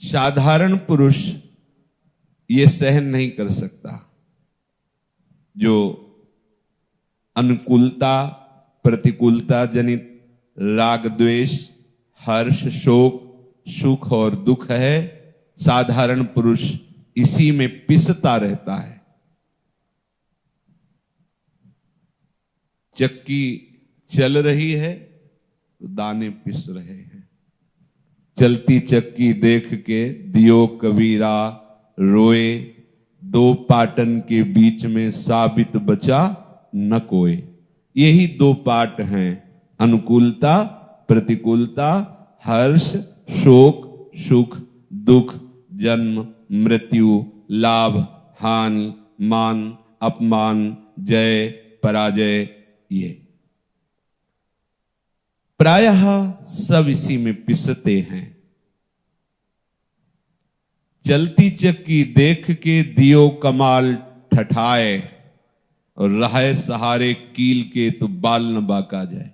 साधारण पुरुष ये सहन नहीं कर सकता। जो अनुकूलता प्रतिकूलता जनित राग द्वेष हर्ष शोक सुख और दुख है, साधारण पुरुष इसी में पिसता रहता है। चक्की चल रही है तो दाने पिस रहे हैं। चलती चक्की देख के दियो कबीरा रोए, दो पाटन के बीच में साबित बचा न कोई। यही दो पाट हैं, अनुकूलता प्रतिकूलता, हर्ष शोक सुख दुख, जन्म मृत्यु, लाभ हानि, मान अपमान, जय पराजय। ये प्रायः सब इसी में पिसते हैं। चलती चक्की देख के दियो कमाल ठठाए, और रहे सहारे कील के तो बाल न बाका जाए।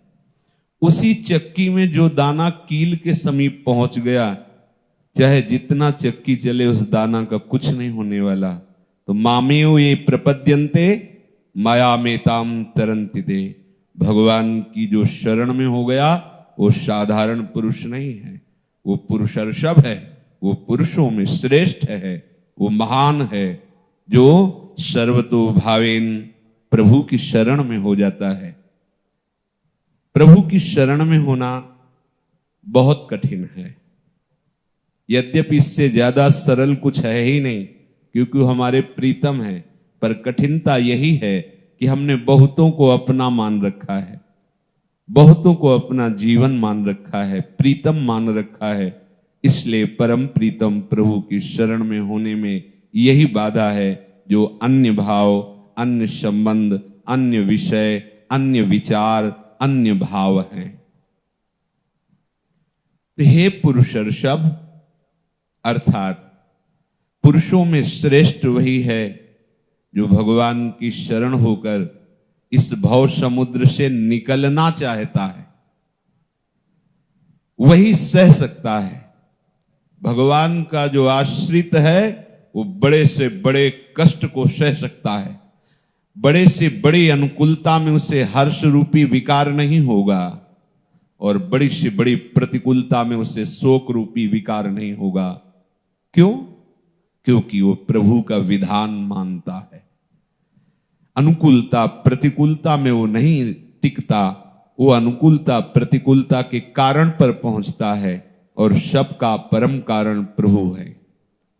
उसी चक्की में जो दाना कील के समीप पहुंच गया, चाहे जितना चक्की चले उस दाना का कुछ नहीं होने वाला। तो मामेव ये प्रपद्यन्ते माया मेताम तरन्ति ते। भगवान की जो शरण में हो गया वो साधारण पुरुष नहीं है, वो पुरुषर्षभ है, वो पुरुषों में श्रेष्ठ है, वो महान है, जो सर्वतो भावेन प्रभु की शरण में हो जाता है। प्रभु की शरण में होना बहुत कठिन है, यद्यपि इससे ज्यादा सरल कुछ है ही नहीं, क्योंकि हमारे प्रीतम है। पर कठिनता यही है कि हमने बहुतों को अपना मान रखा है, बहुतों को अपना जीवन मान रखा है, प्रीतम मान रखा है। इसलिए परम प्रीतम प्रभु की शरण में होने में यही बाधा है, जो अन्य भाव अन्य संबंध अन्य विषय अन्य विचार अन्य भाव हैं। हे पुरुषर्षभ, अर्थात पुरुषों में श्रेष्ठ वही है जो भगवान की शरण होकर इस भव समुद्र से निकलना चाहता है, वही सह सकता है। भगवान का जो आश्रित है वो बड़े से बड़े कष्ट को सह सकता है, बड़े से बड़ी अनुकूलता में उसे हर्ष रूपी विकार नहीं होगा, और बड़ी से बड़ी प्रतिकूलता में उसे शोक रूपी विकार नहीं होगा। क्यों? क्योंकि वो प्रभु का विधान मानता है। अनुकूलता प्रतिकूलता में वो नहीं टिकता, वो अनुकूलता प्रतिकूलता के कारण पर पहुंचता है, और सबका परम कारण प्रभु है।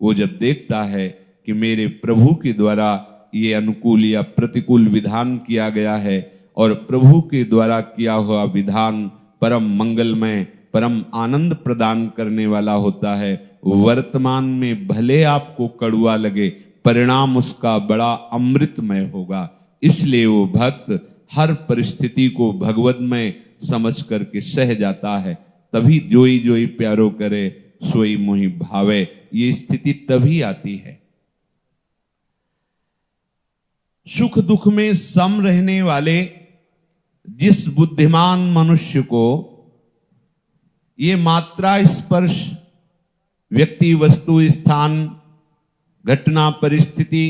वो जब देखता है कि मेरे प्रभु के द्वारा ये अनुकूल या प्रतिकूल विधान किया गया है, और प्रभु के द्वारा किया हुआ विधान परम मंगलमय परम आनंद प्रदान करने वाला होता है, वर्तमान में भले आपको कड़ुआ लगे, परिणाम उसका बड़ा अमृतमय होगा। इसलिए वो भक्त हर परिस्थिति को भगवतमय समझ करके सह जाता है। तभी जोई जोई प्यारो करे सोई मोहि भावे, ये स्थिति तभी आती है। सुख दुख में सम रहने वाले जिस बुद्धिमान मनुष्य को ये मात्रा स्पर्श व्यक्ति वस्तु स्थान घटना परिस्थिति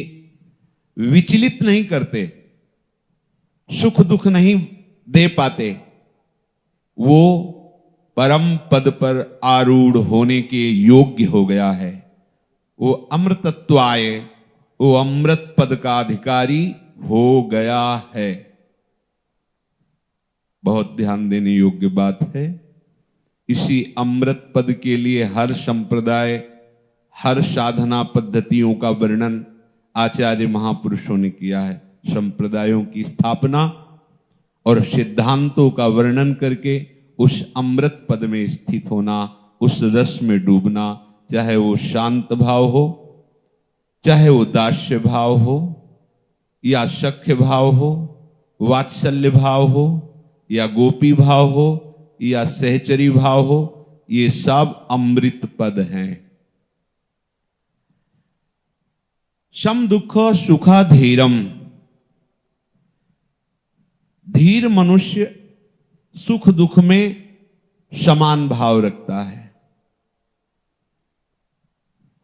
विचलित नहीं करते, सुख दुख नहीं दे पाते, वो परम पद पर आरूढ़ होने के योग्य हो गया है। वो अमृतत्वाय, वो अमृत पद का अधिकारी हो गया है। बहुत ध्यान देने योग्य बात है। इसी अमृत पद के लिए हर संप्रदाय हर साधना पद्धतियों का वर्णन आचार्य महापुरुषों ने किया है। संप्रदायों की स्थापना और सिद्धांतों का वर्णन करके उस अमृत पद में स्थित होना, उस रस में डूबना, चाहे वो शांत भाव हो, चाहे वो दास्य भाव हो, या सख्य भाव हो, वात्सल्य भाव हो, या गोपी भाव हो, या सहचरी भाव हो, ये सब अमृत पद हैं। सम दुख सुखा धीरम, धीर मनुष्य सुख दुख में समान भाव रखता है।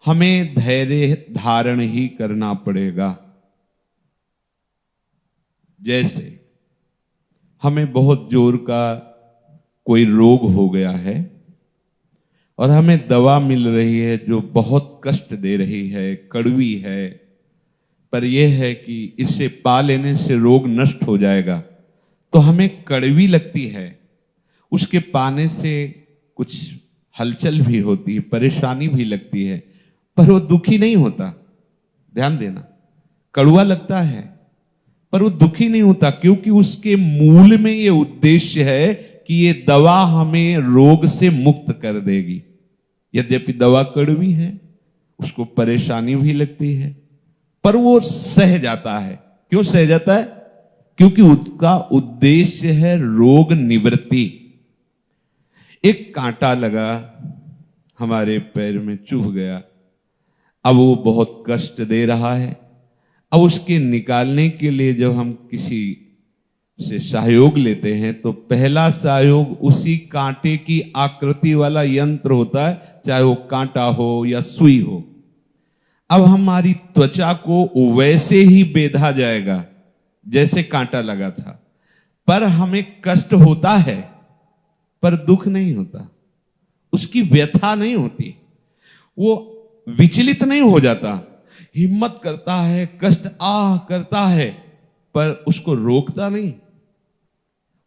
हमें धैर्य धारण ही करना पड़ेगा। जैसे हमें बहुत जोर का कोई रोग हो गया है और हमें दवा मिल रही है जो बहुत कष्ट दे रही है, कड़वी है, पर यह है कि इससे पा लेने से रोग नष्ट हो जाएगा, तो हमें कड़वी लगती है। उसके पाने से कुछ हलचल भी होती है, परेशानी भी लगती है, पर वो दुखी नहीं होता। ध्यान देना, कड़वा लगता है पर वो दुखी नहीं होता, क्योंकि उसके मूल में ये उद्देश्य है कि ये दवा हमें रोग से मुक्त कर देगी। यद्यपि दवा कड़वी है, उसको परेशानी भी लगती है, पर वो सह जाता है। क्यों सह जाता है? क्योंकि उसका उद्देश्य है रोग निवृत्ति। एक कांटा लगा, हमारे पैर में चुभ गया, अब वो बहुत कष्ट दे रहा है। अब उसके निकालने के लिए जब हम किसी से सहयोग लेते हैं तो पहला सहयोग उसी कांटे की आकृति वाला यंत्र होता है, चाहे वो कांटा हो या सुई हो। अब हमारी त्वचा को वैसे ही बेधा जाएगा जैसे कांटा लगा था, पर हमें कष्ट होता है पर दुख नहीं होता, उसकी व्यथा नहीं होती, वो विचलित नहीं हो जाता, हिम्मत करता है, कष्ट करता है, पर उसको रोकता नहीं,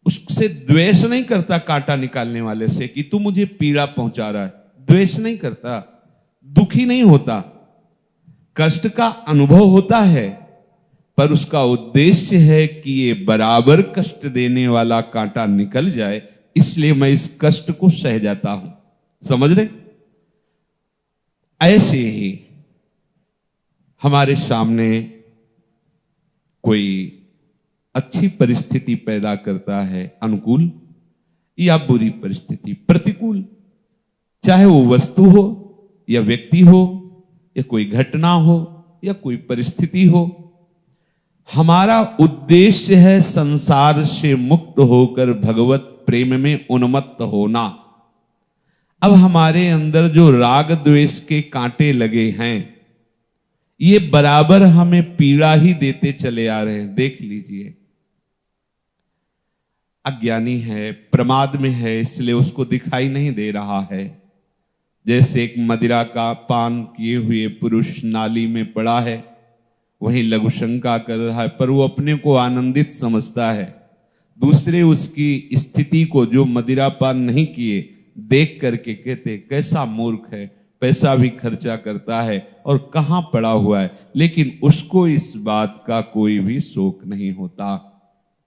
उससे द्वेष नहीं करता कांटा निकालने वाले से कि तू मुझे पीड़ा पहुंचा रहा है, द्वेष नहीं करता, दुखी नहीं होता। कष्ट का अनुभव होता है, पर उसका उद्देश्य है कि ये बराबर कष्ट देने वाला कांटा निकल जाए, इसलिए मैं इस कष्ट को सह जाता हूं। समझ रहे? ऐसे ही हमारे सामने कोई अच्छी परिस्थिति पैदा करता है, अनुकूल या बुरी परिस्थिति, प्रतिकूल, चाहे वो वस्तु हो या व्यक्ति हो या कोई घटना हो या कोई परिस्थिति हो। हमारा उद्देश्य है संसार से मुक्त होकर भगवत प्रेम में उन्मत्त होना। अब हमारे अंदर जो राग द्वेष के कांटे लगे हैं, ये बराबर हमें पीड़ा ही देते चले आ रहे हैं। देख लीजिए, अज्ञानी है, प्रमाद में है, इसलिए उसको दिखाई नहीं दे रहा है। जैसे एक मदिरा का पान किए हुए पुरुष नाली में पड़ा है, वहीं लघु शंका कर रहा है, पर वो अपने को आनंदित समझता है। दूसरे उसकी स्थिति को, जो मदिरा पान नहीं किए, देख करके कहते कैसा मूर्ख है, पैसा भी खर्चा करता है और कहां पड़ा हुआ है, लेकिन उसको इस बात का कोई भी शोक नहीं होता,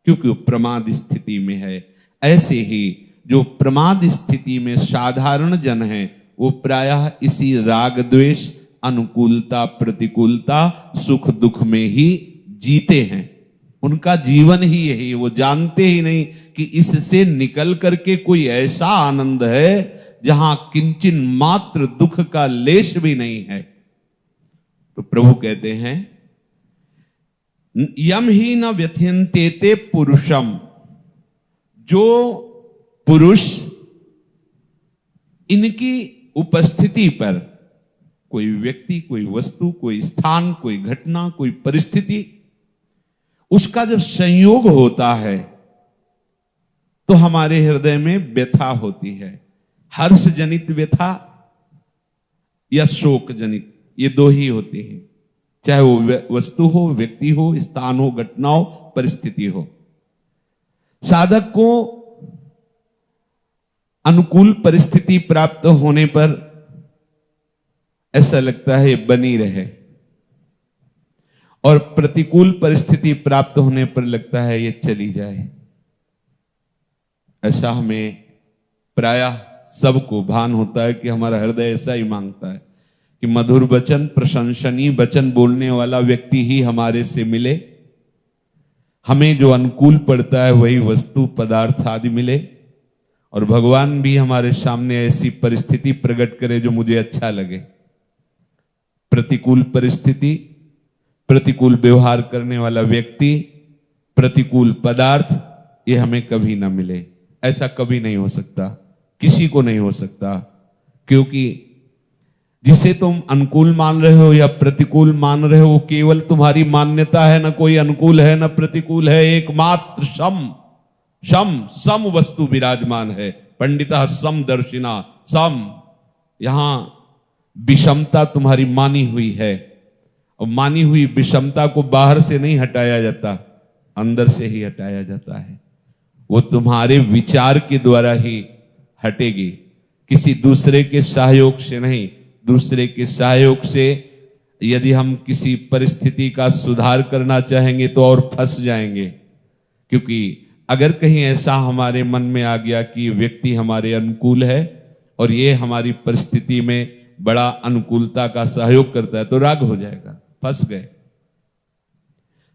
क्योंकि वो प्रमाद स्थिति में है। ऐसे ही जो प्रमाद स्थिति में साधारण जन है, वो प्रायः इसी राग द्वेष, अनुकूलता प्रतिकूलता, सुख दुख में ही जीते हैं। उनका जीवन ही यही, वो जानते ही नहीं कि इससे निकल करके कोई ऐसा आनंद है जहां किंचिन मात्र दुख का लेश भी नहीं है। तो प्रभु कहते हैं, यम ही न व्यथ्यन्ते पुरुषम, जो पुरुष इनकी उपस्थिति पर, कोई व्यक्ति, कोई वस्तु, कोई स्थान, कोई घटना, कोई परिस्थिति, उसका जब संयोग होता है तो हमारे हृदय में व्यथा होती है। हर्ष जनित व्यथा या शोक जनित, ये दो ही होती है, चाहे वो वस्तु हो, व्यक्ति हो, स्थान हो, घटना हो, परिस्थिति हो। साधक को अनुकूल परिस्थिति प्राप्त होने पर ऐसा लगता है बनी रहे, और प्रतिकूल परिस्थिति प्राप्त होने पर लगता है ये चली जाए। ऐसा हमें प्रायः सबको भान होता है कि हमारा हृदय ऐसा ही मांगता है कि मधुर वचन, प्रशंसनीय वचन बोलने वाला व्यक्ति ही हमारे से मिले, हमें जो अनुकूल पड़ता है वही वस्तु पदार्थ आदि मिले, और भगवान भी हमारे सामने ऐसी परिस्थिति प्रकट करे जो मुझे अच्छा लगे। प्रतिकूल परिस्थिति, प्रतिकूल व्यवहार करने वाला व्यक्ति, प्रतिकूल पदार्थ, ये हमें कभी ना मिले। ऐसा कभी नहीं हो सकता, किसी को नहीं हो सकता, क्योंकि जिसे तुम अनुकूल मान रहे हो या प्रतिकूल मान रहे हो, वो केवल तुम्हारी मान्यता है, ना कोई अनुकूल है ना प्रतिकूल है, एकमात्र सम सम सम वस्तु विराजमान है। पंडिता सम दर्शिना सम। यहां विषमता तुम्हारी मानी हुई है, और मानी हुई विषमता को बाहर से नहीं हटाया जाता, अंदर से ही हटाया जाता है। वो तुम्हारे विचार के द्वारा ही हटेगी, किसी दूसरे के सहयोग से नहीं। दूसरे के सहयोग से यदि हम किसी परिस्थिति का सुधार करना चाहेंगे तो और फंस जाएंगे, क्योंकि अगर कहीं ऐसा हमारे मन में आ गया कि व्यक्ति हमारे अनुकूल है और ये हमारी परिस्थिति में बड़ा अनुकूलता का सहयोग करता है, तो राग हो जाएगा, फंस गए।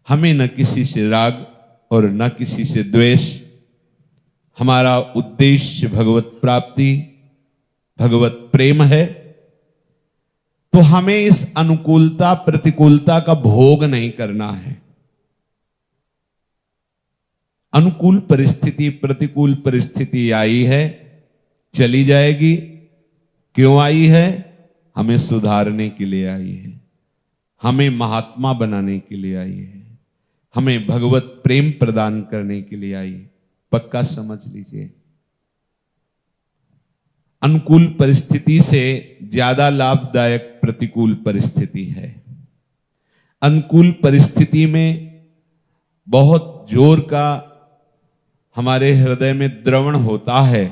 हमें न किसी से राग और न किसी से द्वेष। हमारा उद्देश्य भगवत प्राप्ति, भगवत प्रेम है, तो हमें इस अनुकूलता प्रतिकूलता का भोग नहीं करना है। अनुकूल परिस्थिति प्रतिकूल परिस्थिति आई है, चली जाएगी। क्यों आई है? हमें सुधारने के लिए आई है, हमें महात्मा बनाने के लिए आई है, हमें भगवत प्रेम प्रदान करने के लिए आई है। पक्का समझ लीजिए, अनुकूल परिस्थिति से ज्यादा लाभदायक प्रतिकूल परिस्थिति है। अनुकूल परिस्थिति में बहुत जोर का हमारे हृदय में द्रवण होता है,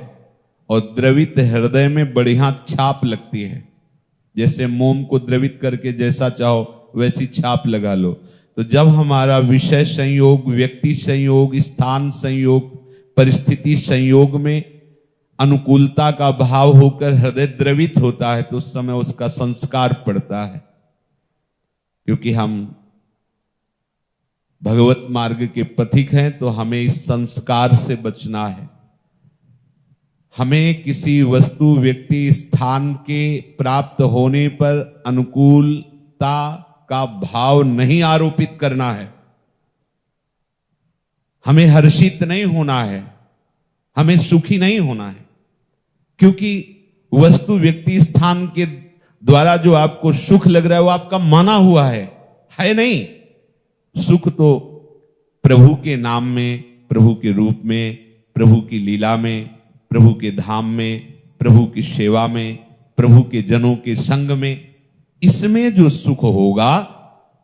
और द्रवित हृदय में बढ़िया छाप लगती है। जैसे मोम को द्रवित करके जैसा चाहो वैसी छाप लगा लो। तो जब हमारा विषय संयोग, व्यक्ति संयोग, स्थान संयोग, परिस्थिति संयोग में अनुकूलता का भाव होकर हृदय द्रवित होता है, तो उस समय उसका संस्कार पड़ता है। क्योंकि हम भगवत मार्ग के पथिक हैं, तो हमें इस संस्कार से बचना है। हमें किसी वस्तु, व्यक्ति, स्थान के प्राप्त होने पर अनुकूलता का भाव नहीं आरोपित करना है। हमें हर्षित नहीं होना है, हमें सुखी नहीं होना है। क्योंकि वस्तु, व्यक्ति, स्थान के द्वारा जो आपको सुख लग रहा है वो आपका माना हुआ है नहीं। सुख तो प्रभु के नाम में, प्रभु के रूप में, प्रभु की लीला में, प्रभु के धाम में, प्रभु की सेवा में, प्रभु के जनों के संग में, इसमें जो सुख होगा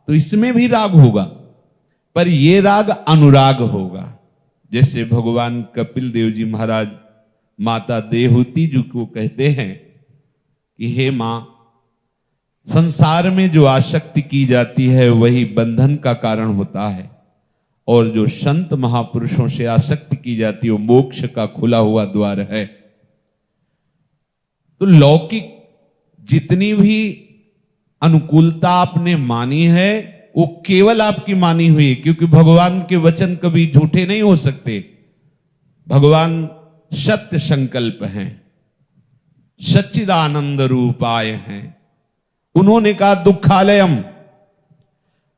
तो इसमें भी राग होगा, पर यह राग अनुराग होगा। जैसे भगवान कपिल देव जी महाराज माता देवहूति जी को कहते हैं कि हे मां, संसार में जो आसक्ति की जाती है वही बंधन का कारण होता है, और जो संत महापुरुषों से आसक्ति की जाती है वो मोक्ष का खुला हुआ द्वार है। तो लौकिक जितनी भी अनुकूलता आपने मानी है वो केवल आपकी मानी हुई है, क्योंकि भगवान के वचन कभी झूठे नहीं हो सकते। भगवान सत्य संकल्प हैं, सच्चिदानंद रूपाय हैं। उन्होंने कहा दुखालयम।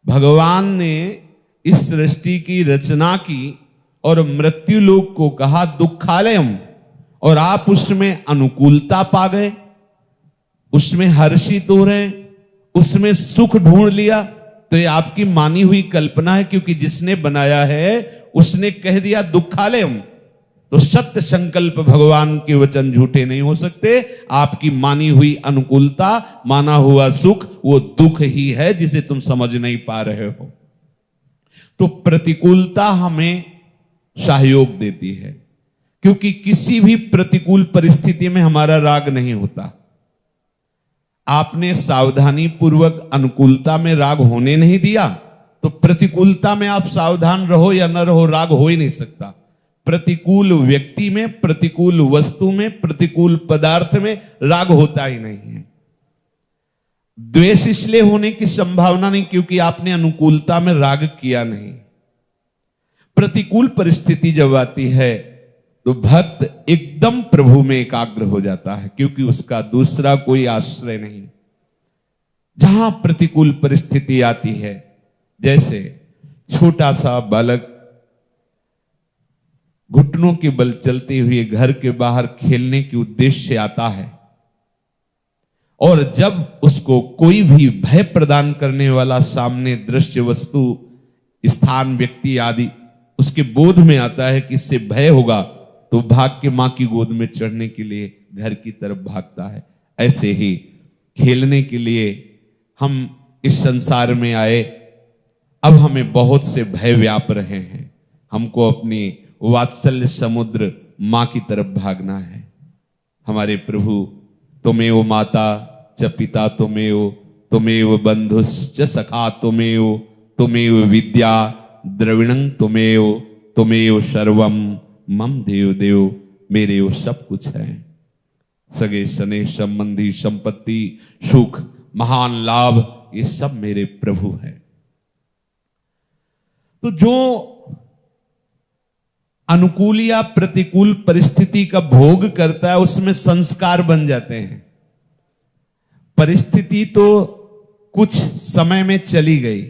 भगवान ने इस सृष्टि की रचना की और मृत्यु लोक को कहा दुखालयम, और आप उसमें अनुकूलता पा गए, उसमें हर्षित हो रहे, उसमें सुख ढूंढ लिया। तो ये आपकी मानी हुई कल्पना है, क्योंकि जिसने बनाया है उसने कह दिया दुखालयम। तो सत्य संकल्प भगवान के वचन झूठे नहीं हो सकते। आपकी मानी हुई अनुकूलता, माना हुआ सुख वो दुख ही है जिसे तुम समझ नहीं पा रहे हो। तो प्रतिकूलता हमें सहयोग देती है, क्योंकि किसी भी प्रतिकूल परिस्थिति में हमारा राग नहीं होता। आपने सावधानी पूर्वक अनुकूलता में राग होने नहीं दिया, तो प्रतिकूलता में आप सावधान रहो या न रहो, राग हो ही नहीं सकता। प्रतिकूल व्यक्ति में, प्रतिकूल वस्तु में, प्रतिकूल पदार्थ में राग होता ही नहीं है। द्वेष इसलिए होने की संभावना नहीं क्योंकि आपने अनुकूलता में राग किया नहीं। प्रतिकूल परिस्थिति जब आती है तो भक्त एकदम प्रभु में एकाग्र हो जाता है, क्योंकि उसका दूसरा कोई आश्रय नहीं। जहां प्रतिकूल परिस्थिति आती है, जैसे छोटा सा बालक घुटनों के बल चलते हुए घर के बाहर खेलने के उद्देश्य से आता है, और जब उसको कोई भी भय प्रदान करने वाला सामने दृश्य, वस्तु, स्थान, व्यक्ति आदि उसके बोध में आता है कि इससे भय होगा, तो भाग के मां की गोद में चढ़ने के लिए घर की तरफ भागता है। ऐसे ही खेलने के लिए हम इस संसार में आए, अब हमें बहुत से भय व्याप रहे हैं, हमको अपनी वात्सल्य समुद्र मां की तरफ भागना है। हमारे प्रभु त्वमेव माता च पिता त्वमेव, त्वमेव बंधुश्च सखा त्वमेव, त्वमेव विद्या द्रविणं त्वमेव, त्वमेव सर्वम मम देव देव, मेरे वो सब कुछ है। सगे सने संबंधी, संपत्ति, सुख, महान लाभ, ये सब मेरे प्रभु है। तो जो अनुकूल या प्रतिकूल परिस्थिति का भोग करता है उसमें संस्कार बन जाते हैं। परिस्थिति तो कुछ समय में चली गई,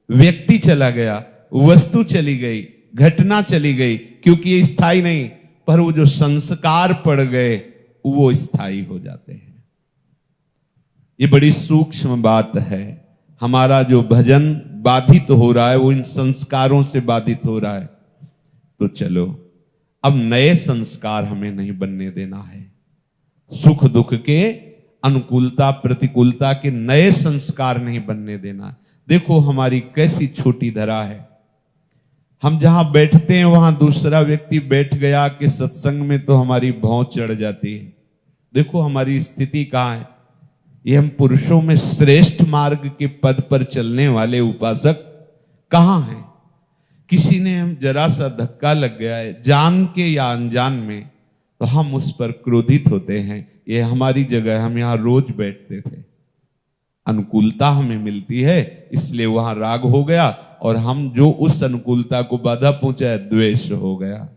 व्यक्ति चला गया, वस्तु चली गई, घटना चली गई, क्योंकि ये स्थायी नहीं, पर वो जो संस्कार पड़ गए वो स्थायी हो जाते हैं। ये बड़ी सूक्ष्म बात है। हमारा जो भजन बाधित हो रहा है वो इन संस्कारों से बाधित हो रहा है। तो चलो अब नए संस्कार हमें नहीं बनने देना है। सुख दुख के, अनुकूलता प्रतिकूलता के नए संस्कार नहीं बनने देना। देखो हमारी कैसी छोटी धरा है। हम जहां बैठते हैं वहां दूसरा व्यक्ति बैठ गया कि सत्संग में, तो हमारी भौं चढ़ जाती है। देखो हमारी स्थिति कहां है। ये हम पुरुषों में श्रेष्ठ मार्ग के पद पर चलने वाले उपासक कहां हैं। किसी ने हम जरा सा धक्का लग गया है जान के या अनजान में, तो हम उस पर क्रोधित होते हैं। ये हमारी जगह, हम यहां रोज बैठते थे, अनुकूलता हमें मिलती है इसलिए वहां राग हो गया, और हम जो उस अनुकूलता को बाधा पहुंचाए द्वेष हो गया।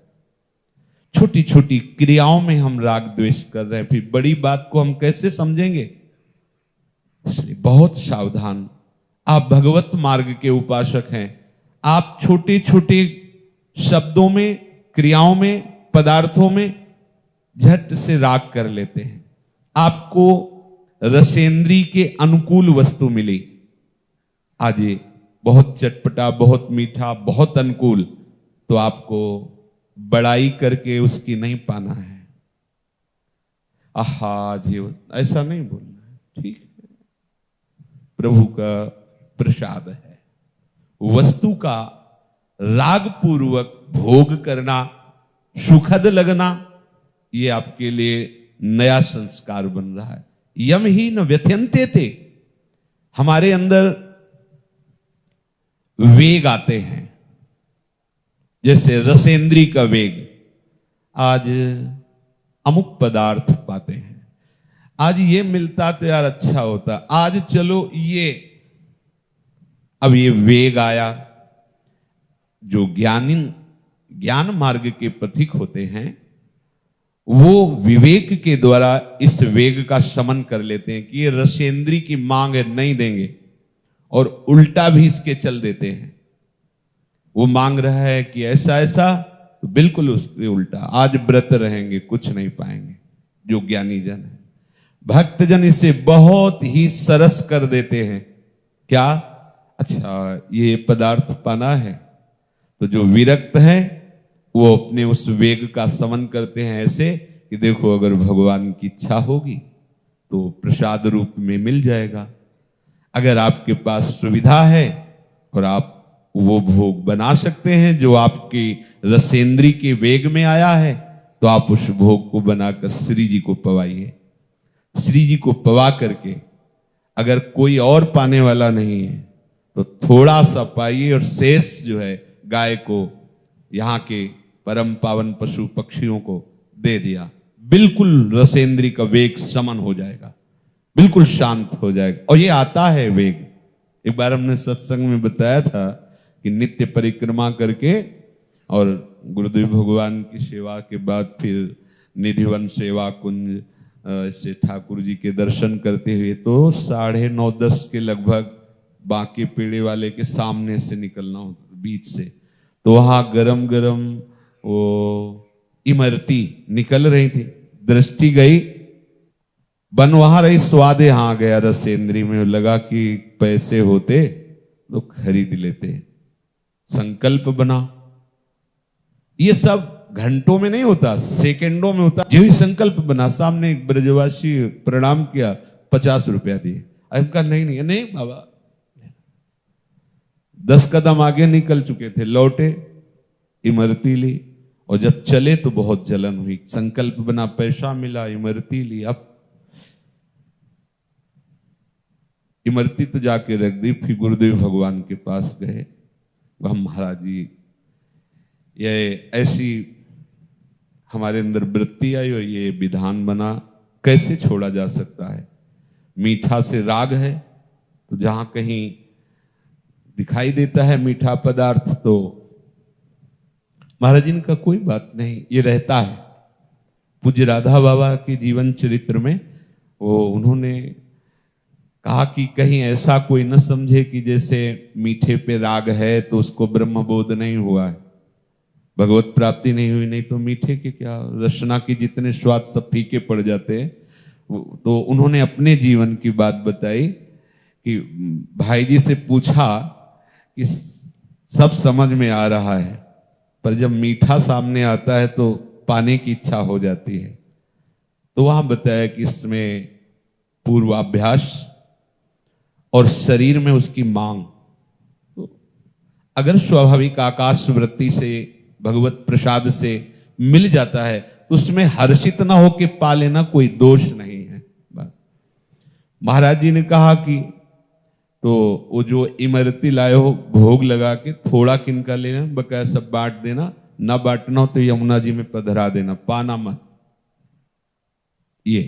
छोटी छोटी क्रियाओं में हम राग द्वेष कर रहे हैं, फिर बड़ी बात को हम कैसे समझेंगे। इसलिए बहुत सावधान। आप भगवत मार्ग के उपासक हैं, आप छोटे छोटे शब्दों में, क्रियाओं में, पदार्थों में झट से राग कर लेते हैं। आपको रसेंद्री के अनुकूल वस्तु मिली, आज ये बहुत चटपटा, बहुत मीठा, बहुत अनुकूल, तो आपको बड़ाई करके उसकी नहीं पाना है। आहा जी, ऐसा नहीं बोलना है, ठीक है। प्रभु का प्रसाद है, वस्तु का राग पूर्वक भोग करना, सुखद लगना, ये आपके लिए नया संस्कार बन रहा है। यम ही न व्यथ्यन्ते थे, हमारे अंदर वेग आते हैं, जैसे रसेंद्री का वेग। आज अमुक पदार्थ पाते हैं, आज ये मिलता तो यार अच्छा होता, आज चलो ये, अब ये वेग आया। जो ज्ञान मार्ग के पथिक होते हैं वो विवेक के द्वारा इस वेग का शमन कर लेते हैं कि ये रसेंद्री की मांग नहीं देंगे, और उल्टा भी इसके चल देते हैं। वो मांग रहा है कि ऐसा ऐसा, तो बिल्कुल उसके उल्टा, आज व्रत रहेंगे कुछ नहीं पाएंगे। जो ज्ञानी जन है, भक्तजन इसे बहुत ही सरस कर देते हैं। क्या? अच्छा ये पदार्थ पाना है, तो जो विरक्त है वो अपने उस वेग का समन करते हैं ऐसे कि देखो अगर भगवान की इच्छा होगी तो प्रसाद रूप में मिल जाएगा। अगर आपके पास सुविधा है और आप वो भोग बना सकते हैं जो आपकी रसेंद्री के वेग में आया है, तो आप उस भोग को बनाकर श्री जी को पवाइए। श्री जी को पवा करके अगर कोई और पाने वाला नहीं है तो थोड़ा सा पाइए, और शेष जो है गाय को, यहाँ के परम पावन पशु पक्षियों को दे दिया। बिल्कुल रसेंद्री का वेग समन हो जाएगा, बिल्कुल शांत हो जाएगा। और ये आता है वेग। एक बार हमने सत्संग में बताया था कि नित्य परिक्रमा करके और गुरुदेव भगवान की सेवा के बाद फिर निधिवन सेवा कुंज से ठाकुर जी के दर्शन करते हुए तो 9:30-10 के लगभग बांके पेड़े वाले के सामने से निकलना होता, बीच से। तो वहां गरम गरम वो इमरती निकल रही थी। दृष्टि गई, बन वहां रही, स्वाद यहाँ गया रसेंद्री में। लगा कि पैसे होते तो खरीद लेते। संकल्प बना। ये सब घंटों में नहीं होता, सेकंडों में होता। जो ही संकल्प बना, सामने एक ब्रजवासी प्रणाम किया, 50 रुपया दिए। अब कहा नहीं बाबा। 10 कदम आगे निकल चुके थे, लौटे, इमरती ली, और जब चले तो बहुत जलन हुई। संकल्प बना, पैसा मिला, इमरती ली। अब इमरती तो जाके रख दी। फिर गुरुदेव भगवान के पास गए। वह महाराज जी, ये ऐसी हमारे अंदर वृत्ति आई और ये विधान बना, कैसे छोड़ा जा सकता है? मीठा से राग है, तो जहां कहीं दिखाई देता है मीठा पदार्थ, तो महाराज जी का कोई बात नहीं, ये रहता है। पूज्य राधा बाबा के जीवन चरित्र में वो उन्होंने कहा कि कहीं ऐसा कोई न समझे कि जैसे मीठे पे राग है तो उसको ब्रह्मबोध नहीं हुआ है, भगवत प्राप्ति नहीं हुई। नहीं तो मीठे के क्या, रसना के जितने स्वाद सब फीके पड़ जाते हैं। तो उन्होंने अपने जीवन की बात बताई कि भाई जी से पूछा कि सब समझ में आ रहा है, पर जब मीठा सामने आता है तो पाने की इच्छा हो जाती है। तो वहां बताया कि इसमें पूर्वाभ्यास और शरीर में उसकी मांग। तो अगर स्वाभाविक आकाश वृत्ति से, भगवत प्रसाद से मिल जाता है तो उसमें हर्षित ना होके पा लेना कोई दोष नहीं है। महाराज जी ने कहा कि तो वो जो इमरती लाए हो, भोग लगा के थोड़ा किनका लेना, बकाया सब बांट देना, ना बांटना हो तो यमुना जी में पधरा देना, पाना मत। ये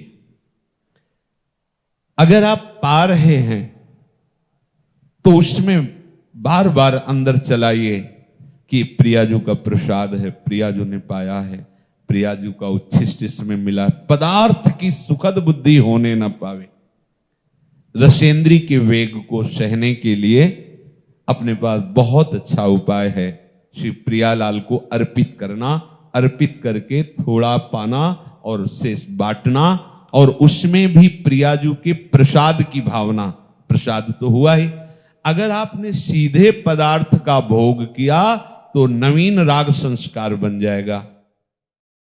अगर आप पा रहे हैं तो उसमें बार बार अंदर चलाइए कि प्रियाजू का प्रसाद है, प्रियाजू ने पाया है, प्रियाजू का उच्छिष्ट इसमें मिला। पदार्थ की सुखद बुद्धि होने न पावे। रसेंद्री के वेग को सहने के लिए अपने पास बहुत अच्छा उपाय है, श्री प्रियालाल को अर्पित करना, अर्पित करके थोड़ा पाना और शेष बांटना, और उसमें भी प्रियाजू के प्रसाद की भावना। प्रसाद तो हुआ ही, अगर आपने सीधे पदार्थ का भोग किया तो नवीन राग संस्कार बन जाएगा।